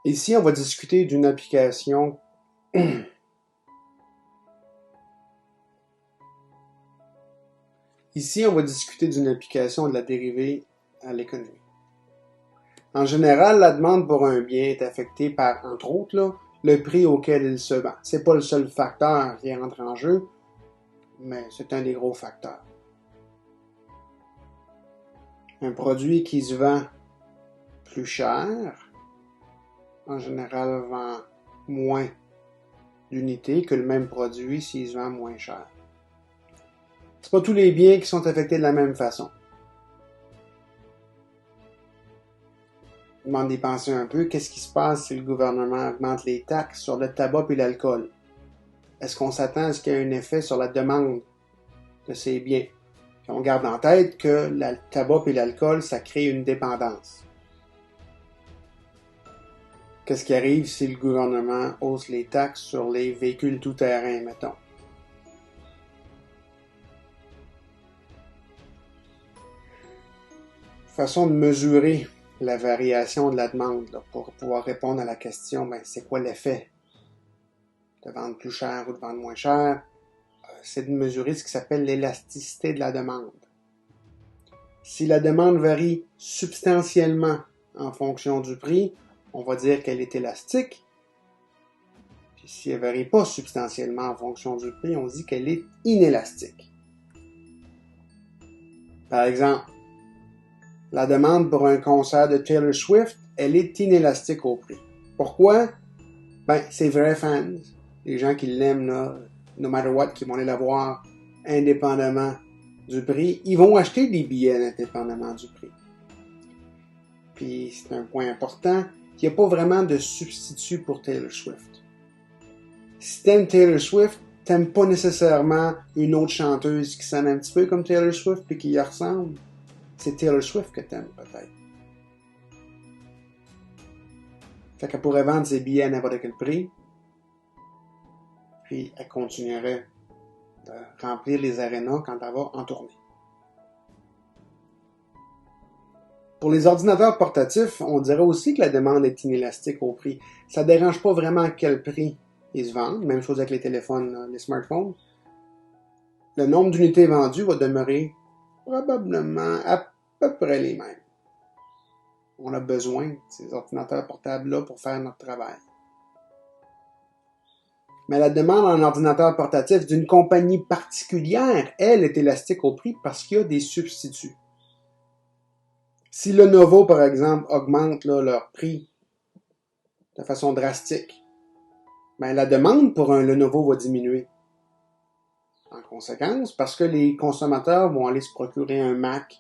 Ici, on va discuter d'une application Ici, on va discuter d'une application de la dérivée à l'économie. En général, la demande pour un bien est affectée par, entre autres, là, le prix auquel il se vend. C'est pas le seul facteur qui entre en jeu, mais c'est un des gros facteurs. Un produit qui se vend plus cher, en général, vend moins d'unités que le même produit s'il se vend moins cher. C'est pas tous les biens qui sont affectés de la même façon. Demande d'y penser un peu, qu'est-ce qui se passe si le gouvernement augmente les taxes sur le tabac et l'alcool? Est-ce qu'on s'attend à ce qu'il y ait un effet sur la demande de ces biens? Puis on garde en tête que le tabac et l'alcool, ça crée une dépendance. Qu'est-ce qui arrive si le gouvernement hausse les taxes sur les véhicules tout-terrain, mettons? Façon de mesurer la variation de la demande là, pour pouvoir répondre à la question, c'est quoi l'effet de vendre plus cher ou de vendre moins cher? C'est de mesurer ce qui s'appelle l'élasticité de la demande. Si la demande varie substantiellement en fonction du prix, on va dire qu'elle est élastique. Puis si elle ne varie pas substantiellement en fonction du prix, on dit qu'elle est inélastique. Par exemple, la demande pour un concert de Taylor Swift, elle est inélastique au prix. Pourquoi? Ses vrais fans, les gens qui l'aiment, là, no matter what, qui vont aller la voir indépendamment du prix, ils vont acheter des billets indépendamment du prix. Puis c'est un point important, il n'y a pas vraiment de substitut pour Taylor Swift. Si t'aimes Taylor Swift, t'aimes pas nécessairement une autre chanteuse qui sonne un petit peu comme Taylor Swift puis qui y ressemble. C'est Taylor Swift que t'aimes, peut-être. Fait qu'elle pourrait vendre ses billets à n'importe quel prix. Puis elle continuerait de remplir les arénas quand elle va en tournée. Pour les ordinateurs portatifs, on dirait aussi que la demande est inélastique au prix. Ça ne dérange pas vraiment à quel prix ils se vendent. Même chose avec les téléphones, les smartphones. Le nombre d'unités vendues va demeurer probablement à peu près les mêmes. On a besoin de ces ordinateurs portables-là pour faire notre travail. Mais la demande en ordinateur portatif d'une compagnie particulière, elle, est élastique au prix parce qu'il y a des substituts. Si Lenovo, par exemple, augmente leur prix de façon drastique, la demande pour un Lenovo va diminuer. En conséquence, parce que les consommateurs vont aller se procurer un Mac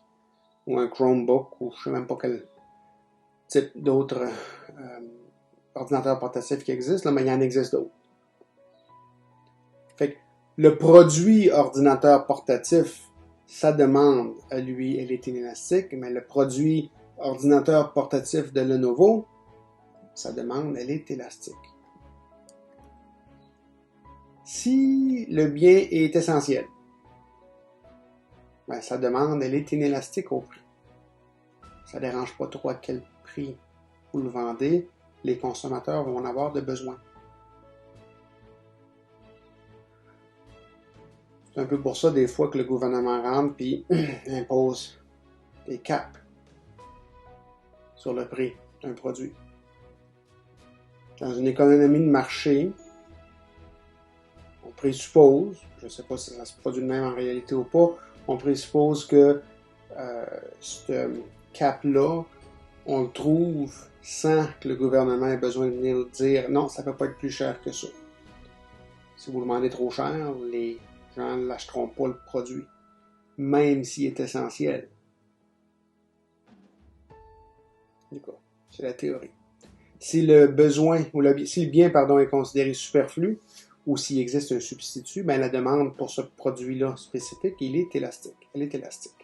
ou un Chromebook ou je ne sais même pas quel type d'autres ordinateurs portatifs qui existent, mais il y en existe d'autres. Fait que le produit ordinateur portatif, sa demande, à lui, elle est inélastique, mais le produit ordinateur portatif de Lenovo, sa demande, elle est élastique. Si le bien est essentiel, sa demande, elle est inélastique au prix. Ça ne dérange pas trop à quel prix vous le vendez, les consommateurs vont en avoir de besoin. C'est un peu pour ça, des fois, que le gouvernement rentre et impose des caps sur le prix d'un produit. Dans une économie de marché, on présuppose, je ne sais pas si ça se produit de même en réalité ou pas, on présuppose que ce cap-là, on le trouve sans que le gouvernement ait besoin de venir dire non, ça ne peut pas être plus cher que ça. Si vous le demandez trop cher, les gens ne l'achèteront pas le produit, même s'il est essentiel. D'accord, c'est la théorie. Si le besoin ou si le bien est considéré superflu ou s'il existe un substitut, la demande pour ce produit-là spécifique, elle est élastique.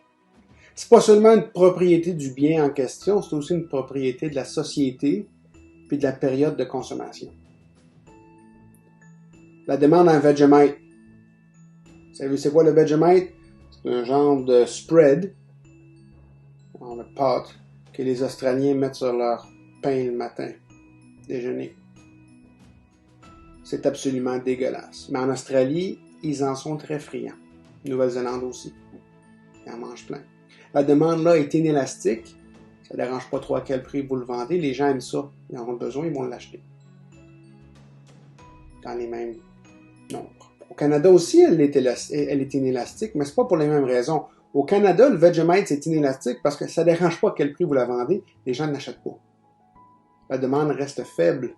C'est pas seulement une propriété du bien en question, c'est aussi une propriété de la société puis de la période de consommation. La demande en Vegemite. Vous savez c'est quoi le Vegemite? C'est un genre de spread, dans le pâte, que les Australiens mettent sur leur pain le matin. déjeuner. C'est absolument dégueulasse. Mais en Australie, ils en sont très friands. Nouvelle-Zélande aussi. Ils en mangent plein. La demande là est inélastique. Ça ne dérange pas trop à quel prix vous le vendez. Les gens aiment ça. Ils en ont besoin, ils vont l'acheter. Dans les mêmes nombres. Au Canada aussi, elle est inélastique, mais ce n'est pas pour les mêmes raisons. Au Canada, le Vegemite, c'est inélastique parce que ça ne dérange pas à quel prix vous la vendez. Les gens n'achètent pas. La demande reste faible,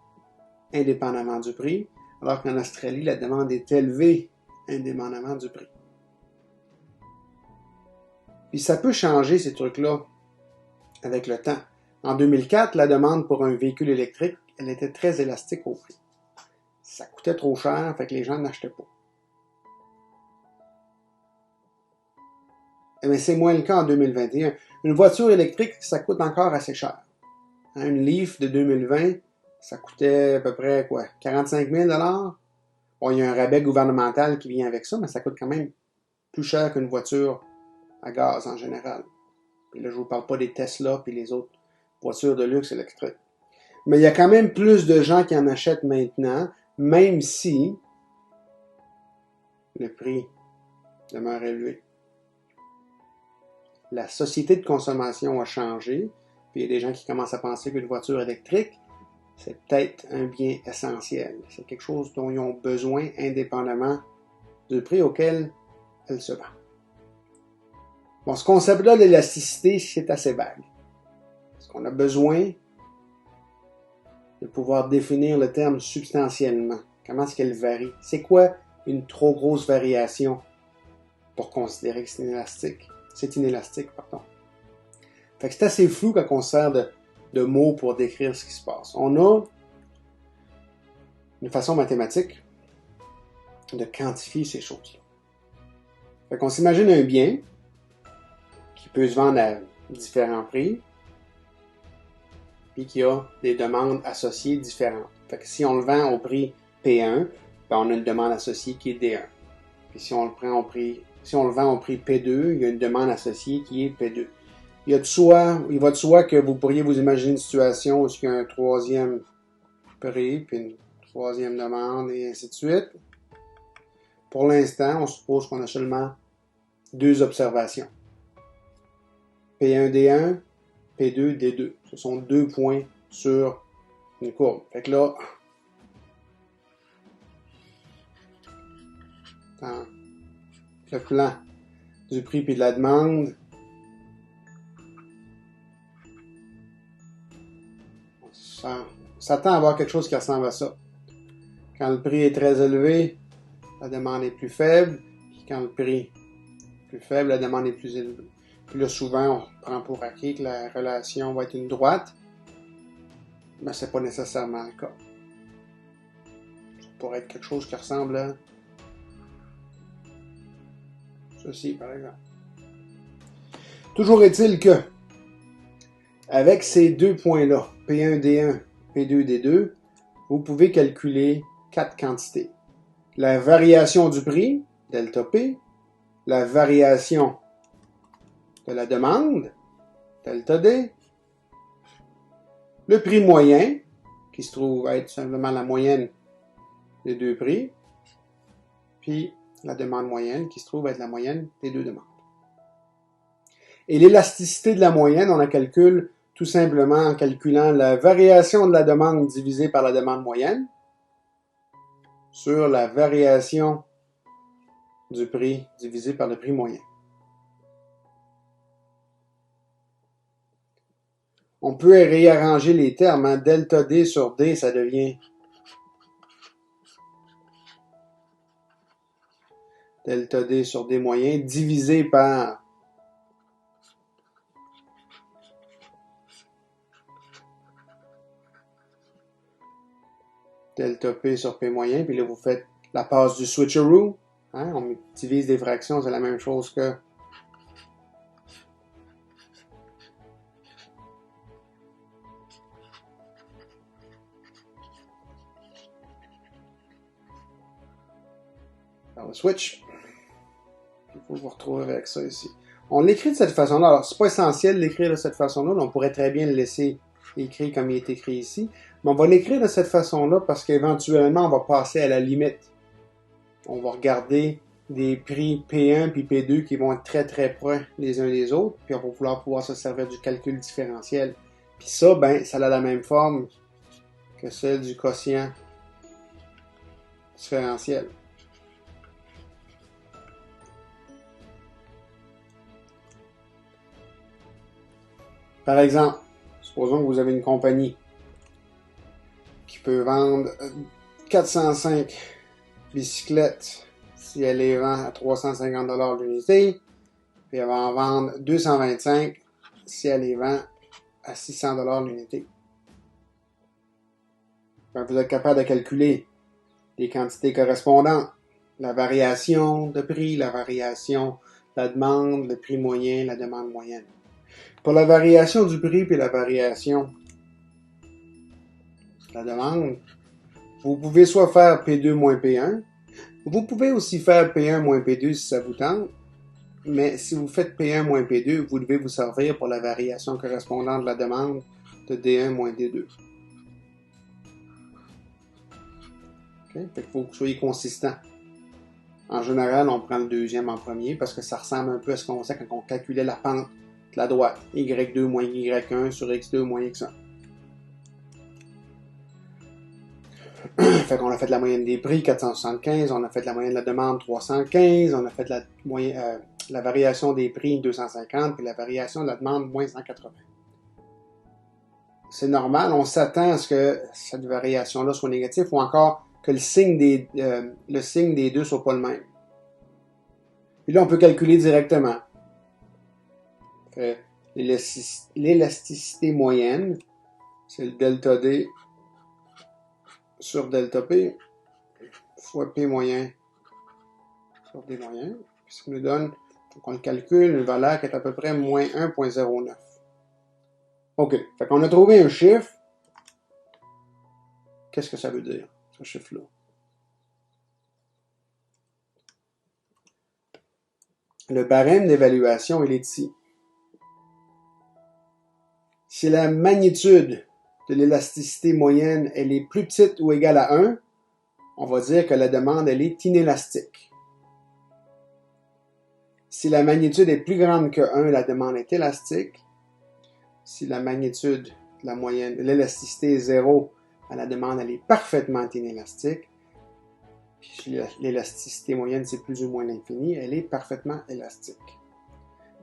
indépendamment du prix, alors qu'en Australie, la demande est élevée, indépendamment du prix. Puis ça peut changer, ces trucs-là, avec le temps. En 2004, la demande pour un véhicule électrique, elle était très élastique au prix. Ça coûtait trop cher, fait que les gens n'achetaient pas. Mais c'est moins le cas en 2021. Une voiture électrique, ça coûte encore assez cher. Une Leaf de 2020, ça coûtait à peu près 45 000 $. Bon, il y a un rabais gouvernemental qui vient avec ça, mais ça coûte quand même plus cher qu'une voiture à gaz en général. Puis là, je ne vous parle pas des Tesla et les autres voitures de luxe électriques. Mais il y a quand même plus de gens qui en achètent maintenant, même si le prix demeure élevé. La société de consommation a changé, puis il y a des gens qui commencent à penser qu'une voiture électrique, c'est peut-être un bien essentiel. C'est quelque chose dont ils ont besoin indépendamment du prix auquel elle se vend. Bon, ce concept-là d'élasticité, c'est assez vague. Parce qu'on a besoin de pouvoir définir le terme substantiellement. Comment est-ce qu'elle varie? C'est quoi une trop grosse variation pour considérer que c'est inélastique? C'est inélastique, pardon. Fait que c'est assez flou quand on sert de mots pour décrire ce qui se passe. On a une façon mathématique de quantifier ces choses-là. Fait qu'on s'imagine un bien qui peut se vendre à différents prix, puis qui a des demandes associées différentes. Fait que si on le vend au prix P1, ben on a une demande associée qui est D1. Puis si on le vend au prix P2, il y a une demande associée qui est P2. Il va de soi que vous pourriez vous imaginer une situation où il y a un troisième prix, puis une troisième demande, et ainsi de suite. Pour l'instant, on suppose qu'on a seulement deux observations. P1, D1, P2, D2. Ce sont 2 points sur une courbe. Fait que là, dans le plan du prix et de la demande, on s'attend à avoir quelque chose qui ressemble à ça. Quand le prix est très élevé, la demande est plus faible. Puis quand le prix est plus faible, la demande est plus élevée. Puis là, souvent, on prend pour acquis que la relation va être une droite. Mais c'est pas nécessairement le cas. Ça pourrait être quelque chose qui ressemble à ceci, par exemple. Toujours est-il que, avec ces deux points-là, P1, D1, P2, D2, vous pouvez calculer 4 quantités. La variation du prix, delta P, la variation de la demande, delta D, le prix moyen, qui se trouve être simplement la moyenne des deux prix, puis la demande moyenne, qui se trouve être la moyenne des deux demandes. Et l'élasticité de la moyenne, on la calcule tout simplement en calculant la variation de la demande divisée par la demande moyenne sur la variation du prix divisé par le prix moyen. On peut réarranger les termes. Hein? Delta D sur D, ça devient delta D sur D moyen divisé par delta P sur P moyen. Puis là, vous faites la passe du switcheroo. Hein? On divise des fractions, c'est la même chose que le switch. Il faut vous retrouver avec ça ici. On l'écrit de cette façon-là. Alors, c'est pas essentiel de l'écrire de cette façon-là. On pourrait très bien le laisser écrit comme il est écrit ici. Mais on va l'écrire de cette façon-là parce qu'éventuellement, on va passer à la limite. On va regarder des prix P1 puis P2 qui vont être très très proches les uns des autres, puis on va vouloir pouvoir se servir du calcul différentiel. Puis ça, ben, ça a la même forme que celle du quotient différentiel. Par exemple, supposons que vous avez une compagnie qui peut vendre 405 bicyclettes si elle les vend à 350$ l'unité, puis elle va en vendre 225 si elle les vend à 600$ l'unité. Vous êtes capable de calculer les quantités correspondantes, la variation de prix, la variation de la demande, le prix moyen, la demande moyenne. Pour la variation du prix et la variation de la demande, vous pouvez soit faire P2 moins P1, vous pouvez aussi faire P1 moins P2 si ça vous tente, mais si vous faites P1 moins P2, vous devez vous servir pour la variation correspondante de la demande de D1 moins D2. Okay? Fait qu'il faut que vous soyez consistant. En général, on prend le deuxième en premier parce que ça ressemble un peu à ce qu'on sait quand on calculait la pente de la droite. Y2 moins Y1 sur X2 moins X1. Fait qu'on a fait la moyenne des prix, 475, on a fait la moyenne de la demande, 315, on a fait la variation des prix, 250, puis la variation de la demande, moins 180. C'est normal, on s'attend à ce que cette variation-là soit négative ou encore que le signe des deux soit pas le même. Puis là, on peut calculer directement. L'élasticité moyenne, c'est le delta D sur delta P fois P moyen sur D moyen. Ce qui nous donne, on le calcule, une valeur qui est à peu près moins 1,09. OK. Fait qu'on a trouvé un chiffre. Qu'est-ce que ça veut dire, ce chiffre-là? Le barème d'évaluation, il est ici. Si la magnitude de l'élasticité moyenne, elle est plus petite ou égale à 1, on va dire que la demande, elle est inélastique. Si la magnitude est plus grande que 1, la demande est élastique. Si la magnitude de la moyenne, l'élasticité est 0, la demande, elle est parfaitement inélastique. Puis si l'élasticité moyenne, c'est plus ou moins l'infini, elle est parfaitement élastique.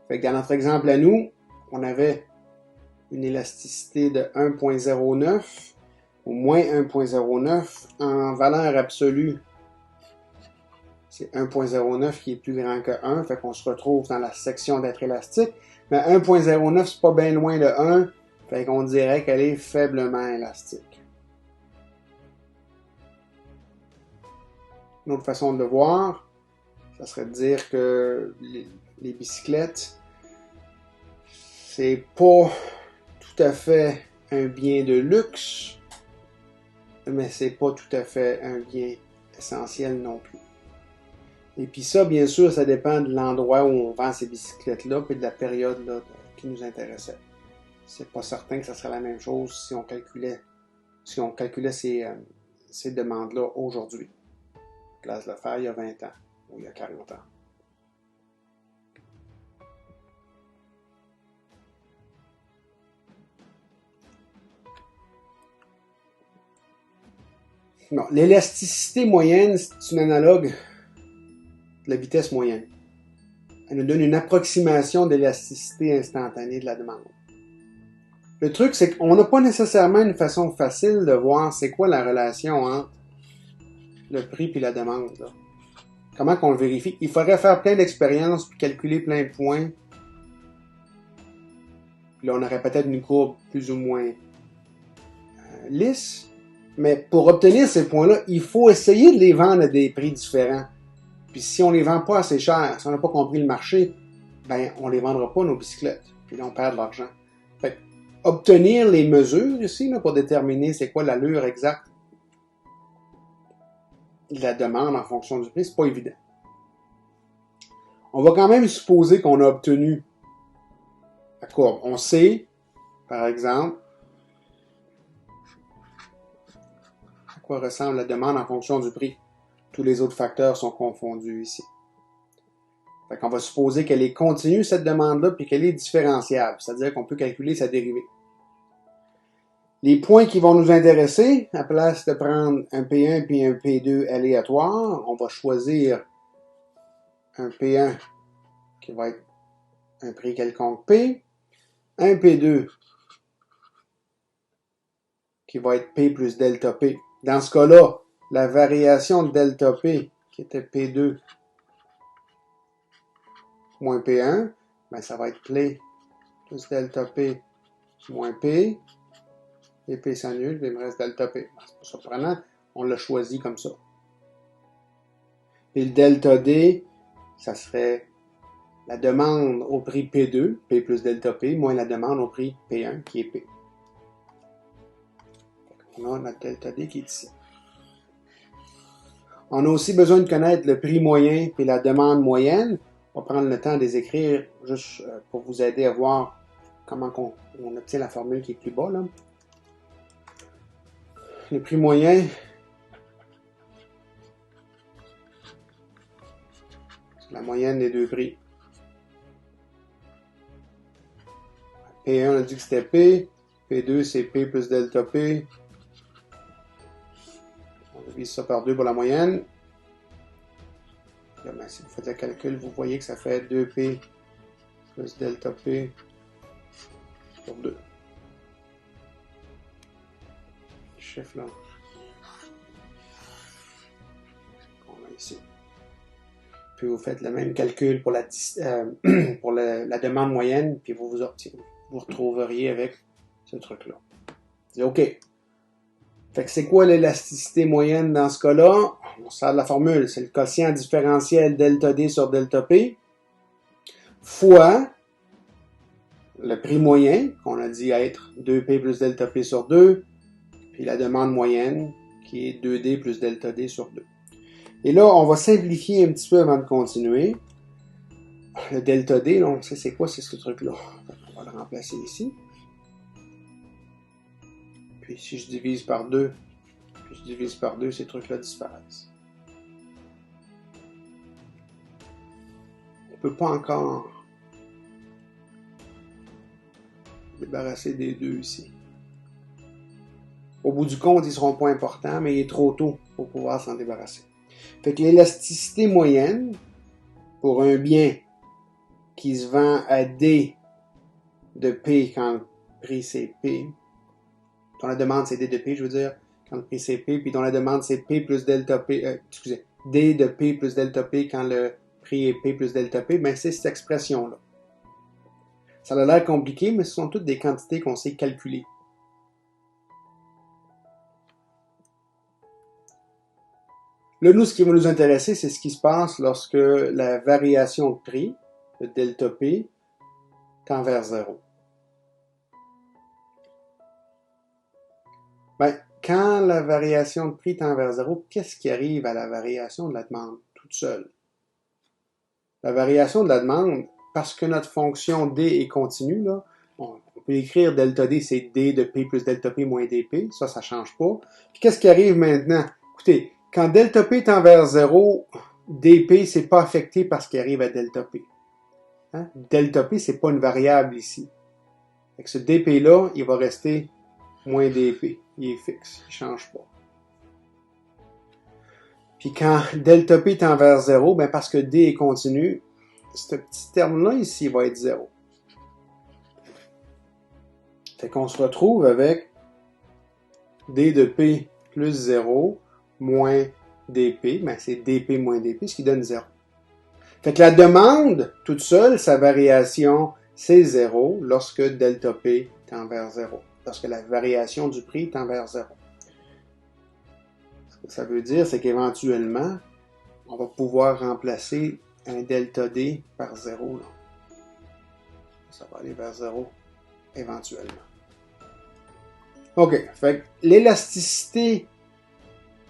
Fait que dans notre exemple à nous, on avait une élasticité de 1,09 ou moins 1,09 en valeur absolue. C'est 1,09 qui est plus grand que 1, fait qu'on se retrouve dans la section d'être élastique. Mais 1,09, c'est pas bien loin de 1, fait qu'on dirait qu'elle est faiblement élastique. Une autre façon de le voir, ça serait de dire que les bicyclettes, c'est pas tout à fait un bien de luxe, mais c'est pas tout à fait un bien essentiel non plus. Et puis ça, bien sûr, ça dépend de l'endroit où on vend ces bicyclettes-là et de la période là, qui nous intéressait. C'est pas certain que ça serait la même chose si on calculait ces demandes-là aujourd'hui. Place de le faire il y a 20 ans ou il y a 40 ans. Non, l'élasticité moyenne, c'est une analogue de la vitesse moyenne. Elle nous donne une approximation de l'élasticité instantanée de la demande. Le truc, c'est qu'on n'a pas nécessairement une façon facile de voir c'est quoi la relation entre le prix et la demande. Là. Comment qu'on le vérifie? Il faudrait faire plein d'expériences puis calculer plein de points. Puis là, on aurait peut-être une courbe plus ou moins lisse. Mais pour obtenir ces points-là, il faut essayer de les vendre à des prix différents. Puis si on les vend pas assez cher, si on n'a pas compris le marché, ben on les vendra pas nos bicyclettes. Puis là, on perd de l'argent. Fait obtenir les mesures ici là, pour déterminer c'est quoi l'allure exacte de la demande en fonction du prix, c'est pas évident. On va quand même supposer qu'on a obtenu la courbe. On sait, par exemple, quoi ressemble la demande en fonction du prix. Tous les autres facteurs sont confondus ici. Fait qu'on va supposer qu'elle est continue, cette demande-là, puis qu'elle est différenciable, c'est-à-dire qu'on peut calculer sa dérivée. Les points qui vont nous intéresser, à place de prendre un P1 puis un P2 aléatoire, on va choisir un P1 qui va être un prix quelconque P, un P2 qui va être P plus delta P. Dans ce cas-là, la variation de delta P, qui était P2 moins P1, ben ça va être P plus delta P moins P. Et P s'annule, il me reste delta P. C'est pas surprenant, on l'a choisi comme ça. Et le delta D, ça serait la demande au prix P2, P plus delta P, moins la demande au prix P1, qui est P. On a notre delta D qui est ici. On a aussi besoin de connaître le prix moyen et la demande moyenne. On va prendre le temps de les écrire juste pour vous aider à voir comment on obtient la formule qui est plus bas, là. Le prix moyen, c'est la moyenne des deux prix. P1, on a dit que c'était P. P2, c'est P plus delta P. On divise ça par 2 pour la moyenne. Là, ben, si vous faites le calcul, vous voyez que ça fait 2P plus delta P sur 2. Chiffre là. On a ici. Puis vous faites le même calcul pour la demande moyenne, puis vous retrouveriez avec ce truc-là. C'est OK. Fait que c'est quoi l'élasticité moyenne dans ce cas-là? On sert de la formule. C'est le quotient différentiel delta D sur delta P fois le prix moyen, qu'on a dit être 2P plus delta P sur 2, puis la demande moyenne, qui est 2D plus delta D sur 2. Et là, on va simplifier un petit peu avant de continuer. Le delta D, là, on sait c'est quoi, c'est ce truc-là. On va le remplacer ici. Puis si je divise par 2, puis je divise par 2, ces trucs-là disparaissent. On ne peut pas encore débarrasser des 2 ici. Au bout du compte, ils ne seront pas importants, mais il est trop tôt pour pouvoir s'en débarrasser. Fait que l'élasticité moyenne pour un bien qui se vend à D de P quand le prix c'est P, dont la demande c'est D de P, je veux dire, quand le prix c'est P, puis dont la demande c'est P plus delta P, D de P plus delta P quand le prix est P plus delta P, ben c'est cette expression-là. Ça a l'air compliqué, mais ce sont toutes des quantités qu'on sait calculer. Là, nous, ce qui va nous intéresser, c'est ce qui se passe lorsque la variation de prix, le delta P, tend vers 0. Ben, quand la variation de prix tend vers 0, qu'est-ce qui arrive à la variation de la demande toute seule? La variation de la demande, parce que notre fonction D est continue, là, on peut écrire delta D, c'est D de P plus delta P moins dP, ça ne change pas. Puis qu'est-ce qui arrive maintenant? Écoutez, quand delta P tend vers 0, dP, c'est pas affecté par ce qui arrive à delta P. Hein? Delta P, c'est pas une variable ici. Fait que ce dP-là, il va rester moins dP. Il est fixe, il change pas. Puis quand delta P tend vers 0, ben parce que D est continu, ce petit terme-là ici va être 0. Fait qu'on se retrouve avec D de P plus 0 moins dP, ben c'est dP moins dP, ce qui donne 0. Fait que la demande, toute seule, sa variation, c'est 0 lorsque delta P tend vers 0. Lorsque la variation du prix tend vers 0. Ce que ça veut dire, c'est qu'éventuellement, on va pouvoir remplacer un delta D par 0. Là. Ça va aller vers 0 éventuellement. OK. Fait que l'élasticité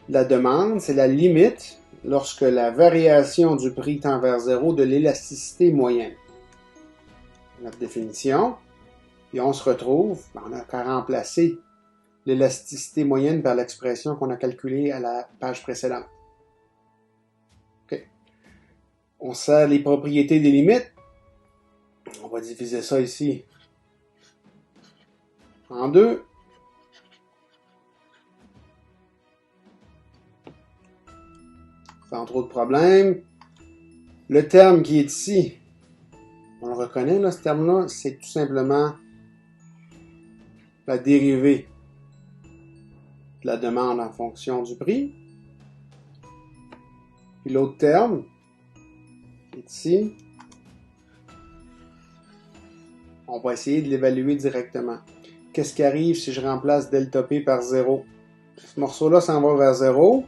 de la demande, c'est la limite lorsque la variation du prix tend vers 0 de l'élasticité moyenne. Notre définition. Et on se retrouve, on n'a qu'à remplacer l'élasticité moyenne vers l'expression qu'on a calculée à la page précédente. Okay. On sert les propriétés des limites. On va diviser ça ici en deux. Sans trop de problèmes. Le terme qui est ici, on le reconnaît, là, ce terme-là, c'est tout simplement la dérivée de la demande en fonction du prix. Puis l'autre terme, qui est ici, on va essayer de l'évaluer directement. Qu'est-ce qui arrive si je remplace delta P par 0? Ce morceau-là s'en va vers 0.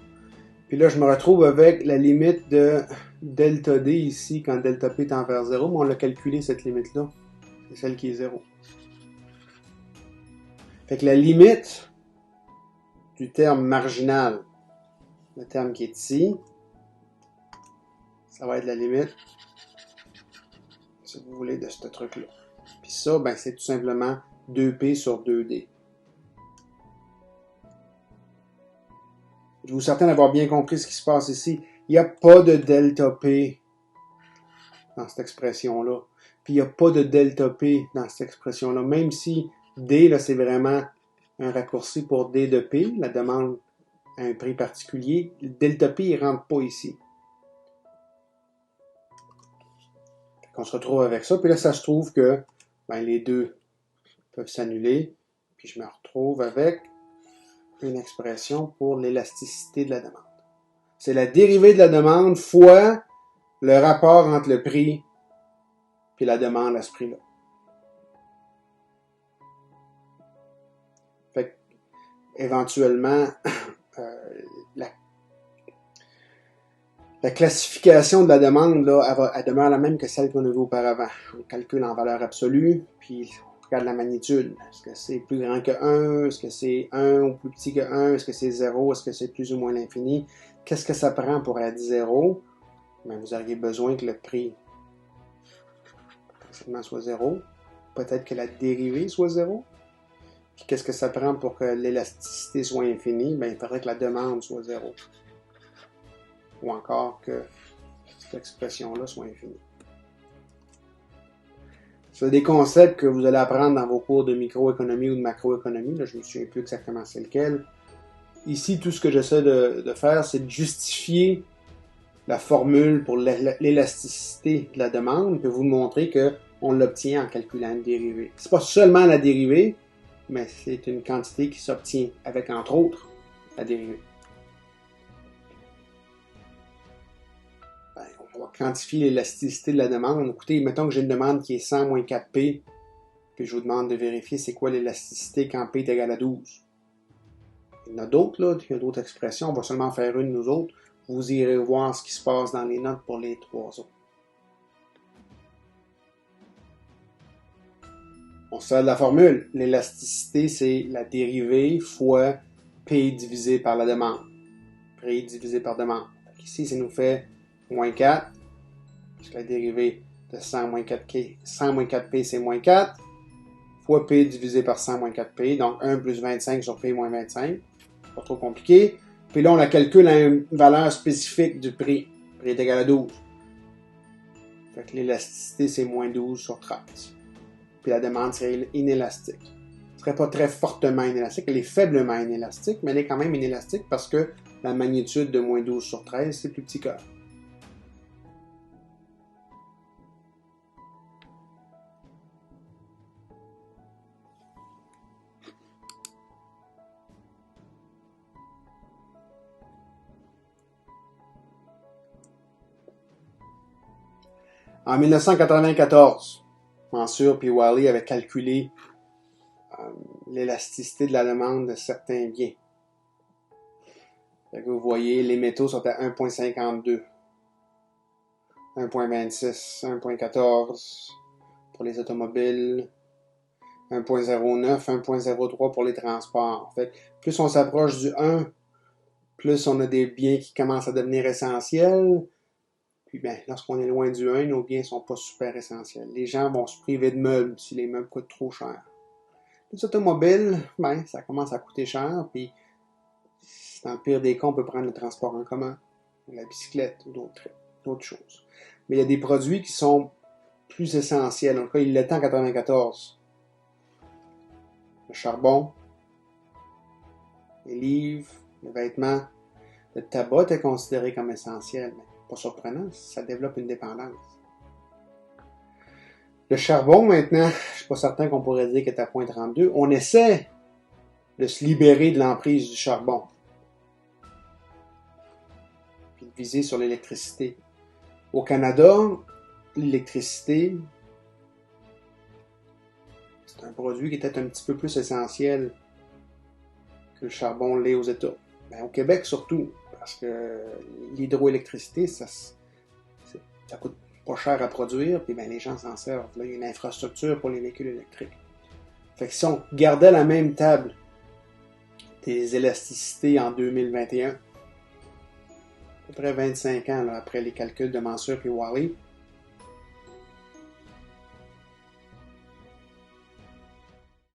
Puis là, je me retrouve avec la limite de delta D ici, quand delta P tend vers 0. Mais on l'a calculé, cette limite-là. C'est celle qui est 0. Fait que la limite du terme marginal, le terme qui est ici, ça va être la limite, si vous voulez, de ce truc-là. Puis ça, ben, c'est tout simplement 2P sur 2D. Je vous certain d'avoir bien compris ce qui se passe ici. Il n'y a pas de delta P dans cette expression-là. Puis il n'y a pas de delta P dans cette expression-là. Même si D, là, c'est vraiment un raccourci pour D de P, la demande à un prix particulier. Le delta P, il ne rentre pas ici. On se retrouve avec ça. Puis là, ça se trouve que ben, les deux peuvent s'annuler. Puis je me retrouve avec une expression pour l'élasticité de la demande. C'est la dérivée de la demande fois le rapport entre le prix et la demande à ce prix-là. Fait que, éventuellement, la classification de la demande, là, elle demeure la même que celle qu'on a vue auparavant. On calcule en valeur absolue, puis on regarde la magnitude. Est-ce que c'est plus grand que 1? Est-ce que c'est 1 ou plus petit que 1? Est-ce que c'est 0? Est-ce que c'est plus ou moins l'infini? Qu'est-ce que ça prend pour être 0? Ben, vous auriez besoin que le prix potentiellement soit 0. Peut-être que la dérivée soit 0. Puis qu'est-ce que ça prend pour que l'élasticité soit infinie? Ben, il faudrait que la demande soit 0. Ou encore que cette expression-là soit infinie. C'est des concepts que vous allez apprendre dans vos cours de microéconomie ou de macroéconomie. Là, je ne me souviens plus exactement c'est lequel. Ici, tout ce que j'essaie de faire, c'est de justifier la formule pour l'élasticité de la demande, puis vous montrer qu'on l'obtient en calculant une dérivée. C'est pas seulement la dérivée, mais c'est une quantité qui s'obtient avec, entre autres, la dérivée. Ben, on va quantifier l'élasticité de la demande. Écoutez, mettons que j'ai une demande qui est 100 moins 4P, puis je vous demande de vérifier c'est quoi l'élasticité quand P est égal à 12. Il y en a d'autres, là, il y a d'autres expressions, on va seulement faire une, nous autres. Vous irez voir ce qui se passe dans les notes pour les trois autres. On se sert de la formule. L'élasticité, c'est la dérivée fois P divisé par la demande. P divisé par demande. Ici, ça nous fait moins 4, parce que la dérivée de 100 moins 4P, 100 moins 4P, c'est moins 4, fois P divisé par 100 moins 4P, donc 1 plus 25 sur P moins 25. Pas trop compliqué. Puis là, on la calcule à une valeur spécifique du prix. Le prix est égal à 12. Fait que l'élasticité, c'est moins 12 sur 13. Puis la demande serait inélastique. Elle ne serait pas très fortement inélastique. Elle est faiblement inélastique, mais elle est quand même inélastique parce que la magnitude de moins 12 sur 13, c'est plus petit que 1. En 1994, Mansur et Wiley avaient calculé l'élasticité de la demande de certains biens. Vous voyez, les métaux sont à 1,52, 1,26, 1,14 pour les automobiles, 1,09, 1,03 pour les transports. Fait que plus on s'approche du 1, plus on a des biens qui commencent à devenir essentiels. Puis bien, lorsqu'on est loin du 1, nos biens ne sont pas super essentiels. Les gens vont se priver de meubles si les meubles coûtent trop cher. Les automobiles, ben, ça commence à coûter cher, puis dans le pire des cas, on peut prendre le transport en commun, ou la bicyclette, ou d'autres choses. Mais il y a des produits qui sont plus essentiels. En tout cas, il l'était en 94. Le charbon, les livres, les vêtements, le tabac était considéré comme essentiel, mais pas surprenant, ça développe une dépendance. Le charbon, maintenant, je ne suis pas certain qu'on pourrait dire qu'il est à 0,32. On essaie de se libérer de l'emprise du charbon, puis de viser sur l'électricité. Au Canada, l'électricité, c'est un produit qui était un petit peu plus essentiel que le charbon l'est aux États. Ben, au Québec surtout, parce que l'hydroélectricité, ça coûte pas cher à produire, puis ben, les gens s'en servent. Là, il y a une infrastructure pour les véhicules électriques. Fait que si on gardait la même table des élasticités en 2021, à peu près 25 ans là, après les calculs de Mansur et Wally,